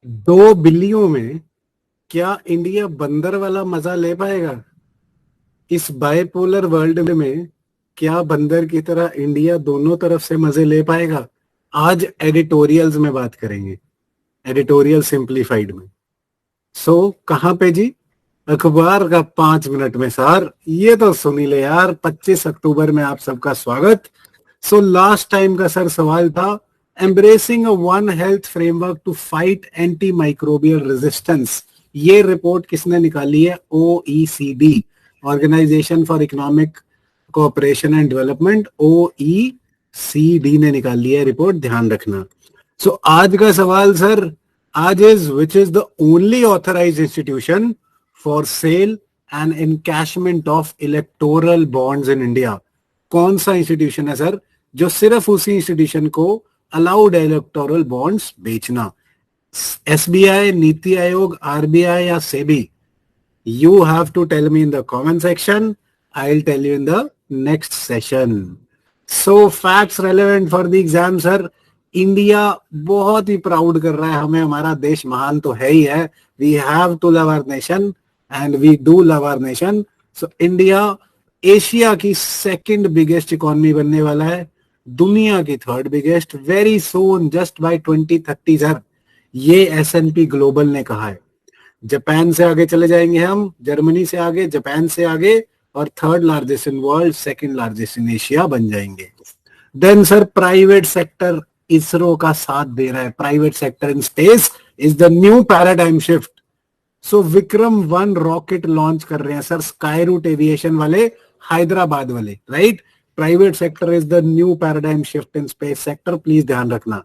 दो बिल्लियों में क्या इंडिया बंदर वाला मजा ले पाएगा? इस बाइपोलर वर्ल्ड में क्या बंदर की तरह इंडिया दोनों तरफ से मजे ले पाएगा? आज एडिटोरियल्स में बात करेंगे, एडिटोरियल सिंप्लीफाइड में। कहाँ पे जी? अखबार का 5 मिनट में सर, ये तो सुनी ले यार। 25 अक्टूबर में आप सबका स्वागत। लास्ट टाइम का सर सवाल था, embracing a one health framework to fight anti microbial resistance. ये रिपोर्ट किसने निकाली है? OECD, organisation for economic cooperation and development, OECD ने निकाली है रिपोर्ट, ध्यान रखना। आज का सवाल सर, आज is which is the only authorised institution for sale and encashment of electoral bonds in India? कौन सा इंस्टीट्यूशन है सर जो सिर्फ उसी इंस्टीट्यूशन को अलाउड है इलेक्टोरल बॉन्ड्स बेचना? SBI, नीति आयोग, RBI या SEBI? You have to tell me in the comment section. I'll tell you in the next session. So facts relevant for the exam sir. India बहुत ही proud कर रहा है हमें, हमारा देश महान तो है ही है। We have to love our nation and we do love our nation. India Asia की सेकंड बिगेस्ट इकोनॉमी बनने वाला है, दुनिया की third biggest very soon, just by 2030 sir. ये S&P ग्लोबल ने कहा है। जापान से आगे चले जाएंगे हम, जर्मनी से आगे, जापान से आगे, और third largest in world, second largest in Asia बन जाएंगे। Then sir private sector ISRO का साथ दे रहा है। Private sector in space is the new paradigm shift. Vikram 1 rocket launch कर रहे हैं सर, स्काई रूट एविएशन वाले, हैदराबाद वाले, right. Private sector is the new paradigm shift in space sector, please ध्यान रखना।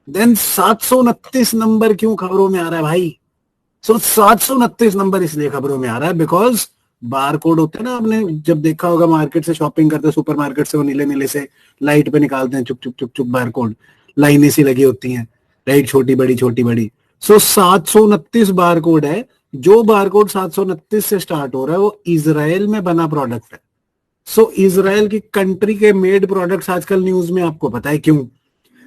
देन 729 नंबर क्यों खबरों में आ रहा है भाई? 729 नंबर इसलिए खबरों में आ रहा है बिकॉज बार कोड होते हैं ना, आपने जब देखा होगा मार्केट से शॉपिंग करते, सुपर मार्केट से, वो नीले नीले से लाइट पे निकालते हैं, चुप चुप चुप चुप बार कोड, लाइनें सी लगी होती हैं, राइट, छोटी बड़ी छोटी बड़ी। 729 बार कोड है। जो बार कोड 729 से स्टार्ट हो रहा है वो इजराइल में बना प्रोडक्ट है। इजराइल की कंट्री के मेड प्रोडक्ट्स आजकल न्यूज में, आपको पता है क्यों?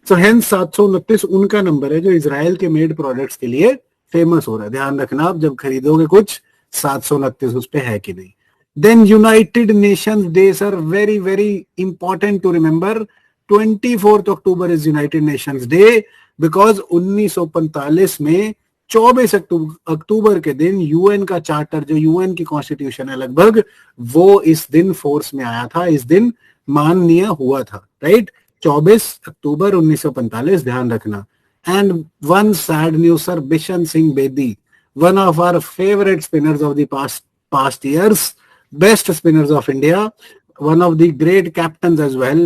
हेंस 729 उनका नंबर है जो इजराइल के मेड प्रोडक्ट्स के लिए फेमस हो रहा है। ध्यान रखना आप जब खरीदोगे कुछ, 729 उस पे है कि नहीं। Then United Nations day sir, very very important to remember. 24 October is United Nations day because 1945 में 24 अक्टूबर के दिन यूएन का चार्टर, जो यूएन की कॉन्स्टिट्यूशन है लगभग, वो इस दिन फोर्स में आया था, इस दिन माननीय हुआ था, राइट। 24 अक्टूबर 1945, ध्यान रखना। And one sad news, sir, Bishan Singh Bedi, one of our favorite spinners of the past years, best spinners of India, one of the great captains as well.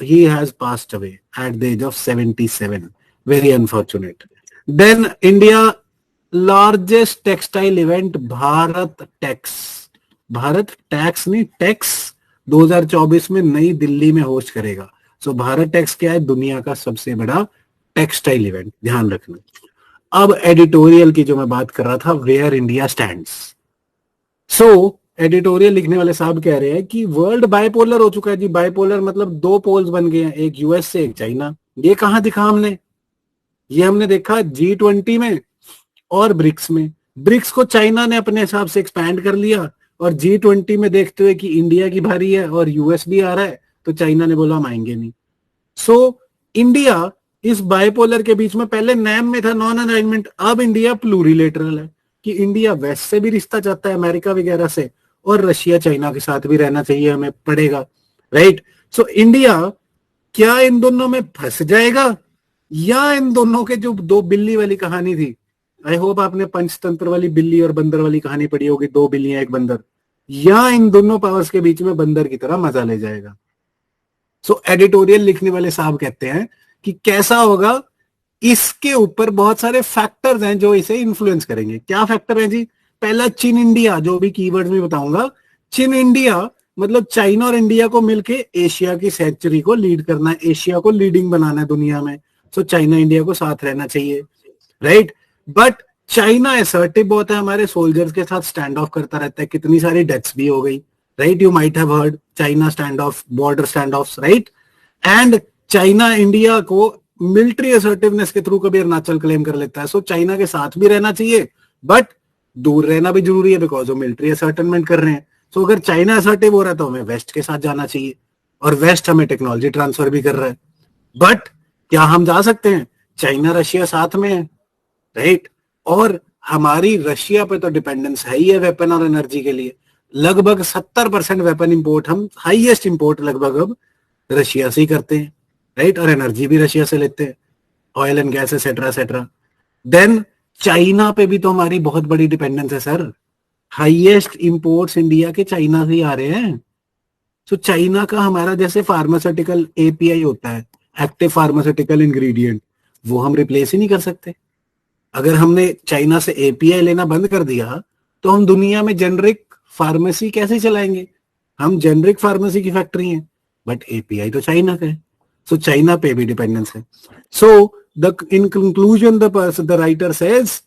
He has passed away at the age of 77. Very unfortunate. Then India largest textile event, Bharat Tex. Bharat tax नहीं, tax 2024 में नई दिल्ली में host करेगा। Bharat tax क्या है? दुनिया का सबसे बड़ा टेक्सटाइल इवेंट, ध्यान रखना। अब एडिटोरियल की जो मैं बात कर रहा था, वेयर इंडिया स्टैंड्स। एडिटोरियल लिखने वाले साहब कह रहे हैं कि वर्ल्ड बाइपोलर हो चुका है जी। बाइपोलर मतलब दो पोल्स बन गए हैं, एक यूएस से, एक चाइना। ये कहां दिखा हमने? ये हमने देखा G20 में और ब्रिक्स में। ब्रिक्स को चाइना ने अपने हिसाब से एक्सपैंड कर लिया, और G20 में देखते हुए कि इंडिया की भारी है और यूएस भी आ रहा है, तो चाइना ने बोला हम आएंगे नहीं। इंडिया इस बाइपोलर के बीच में, पहले नैम में था नॉन अलाइनमेंट, अब इंडिया प्लूरिलेटरल है कि इंडिया वेस्ट से भी रिश्ता चाहता है, अमेरिका वगैरह से, और रशिया चाइना के साथ भी रहना चाहिए, हमें पड़ेगा, राइट। इंडिया क्या इन दोनों में फंस जाएगा, या इन दोनों के जो दो बिल्ली वाली कहानी थी, आई होप आपने पंचतंत्र वाली बिल्ली और बंदर वाली कहानी पढ़ी होगी, दो बिल्लियां एक बंदर, या इन दोनों पावर्स के बीच में बंदर की तरह मजा ले जाएगा। एडिटोरियल लिखने वाले साहब कहते हैं कि कैसा होगा, इसके ऊपर बहुत सारे फैक्टर्स हैं जो इसे इन्फ्लुएंस करेंगे। क्या फैक्टर है जी? पहला, चीन इंडिया, जो भी कीवर्ड्स में बताऊंगा। चीन इंडिया मतलब चाइना और इंडिया को मिलके एशिया की सेंचुरी को लीड करना है, एशिया को लीडिंग बनाना है दुनिया में। चाइना इंडिया को साथ रहना चाहिए, राइट। बट चाइना असर्टिव बहुत है, हमारे सोल्जर्स के साथ स्टैंड ऑफ करता रहता है, कितनी सारी डेथ्स भी हो गई, right. You might have heard China stand of, border stand of, right. And China India को मिलिट्री असर्टिवनेस के थ्रू कभी अरुणाचल क्लेम कर लेता है। सो चाइना के साथ भी रहना चाहिए, बट दूर रहना भी जरूरी है, बिकॉज वो मिलिट्री असर्टनमेंट कर रहे हैं। सो अगर चाइना असर्टिव हो रहा है तो हमें वेस्ट के साथ जाना चाहिए, और वेस्ट हमें टेक्नोलॉजी ट्रांसफर भी कर रहा है। बट क्या हम जा सकते हैं? चाइना रशिया साथ में है, राइट? और हमारी रशिया पे तो डिपेंडेंस है ही है वेपन और एनर्जी के लिए। लगभग 70% वेपन इंपोर्ट, हम हाईएस्ट इंपोर्ट लगभग अब रशिया से ही करते हैं, राइट? और एनर्जी भी रशिया से लेते हैं, oil and gas etcetera etcetera. Then China पे भी तो हमारी बहुत बड़ी डिपेंडेंस है सर। हाईएस्ट इंपोर्ट्स इंडिया के चाइना से ही आ रहे हैं। तो चाइना का हमारा जैसे फार्मास्यूटिकल एपीआई होता है, एक्टिव फार्मास्यूटिकल इंग्रेडिएंट, वो हम रिप्लेस ही नहीं कर सकते। अगर हमने चाइना से एपीआई लेना बंद कर दिया तो हम दुनिया में जेनरिक फार्मेसी कैसे चलाएंगे? हम जेनरिक फार्मेसी की फैक्ट्री हैं, बट एपीआई तो चाइना का है। सो चाइना पे भी डिपेंडेंस है। So the in conclusion the writer says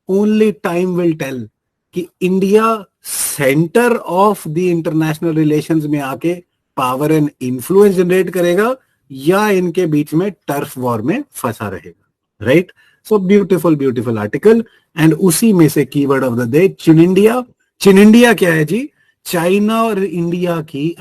only time will tell कि India centre of the international relations में आके पावर एंड इंफ्लुएंस जनरेट करेगा या इनके बीच में टर्फ वॉर में फंसा रहेगा, right? So beautiful beautiful article. And उसी में से keyword of the day Chindia. Chindia क्या है जी? चाइना और इंडिया की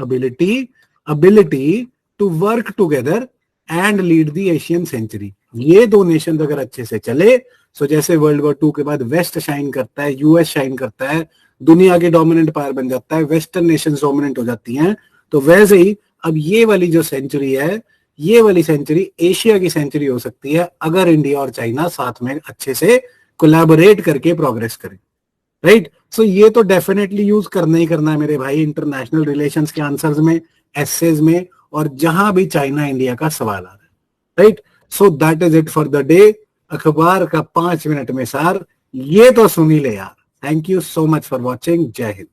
ability to work together and lead the Asian century. ये दो नेशन अगर अच्छे से चले, सो जैसे वर्ल्ड वॉर 2 के बाद वेस्ट शाइन करता है, यूएस शाइन करता है, दुनिया के डोमिनेंट पावर बन जाता है, वेस्टर्न नेशंस डोमिनेंट हो जाती हैं, तो वैसे ही अब ये वाली जो सेंचुरी है, ये वाली सेंचुरी एशिया की सेंचुरी हो सकती है अगर इंडिया और चाइना साथ में अच्छे से कोलैबोरेट करके प्रोग्रेस करें, राइट? सो ये तो डेफिनेटली यूज करना ही करना है मेरे भाई, इंटरनेशनल रिलेशंस के आंसर्स में, एसेज में, और जहां भी चाइना इंडिया का सवाल आ रहा है, right? So that is it for the day. अखबार का 5 मिनट में सार, ये तो सुनी ले यार। Thank you so much for watching. जय हिंद।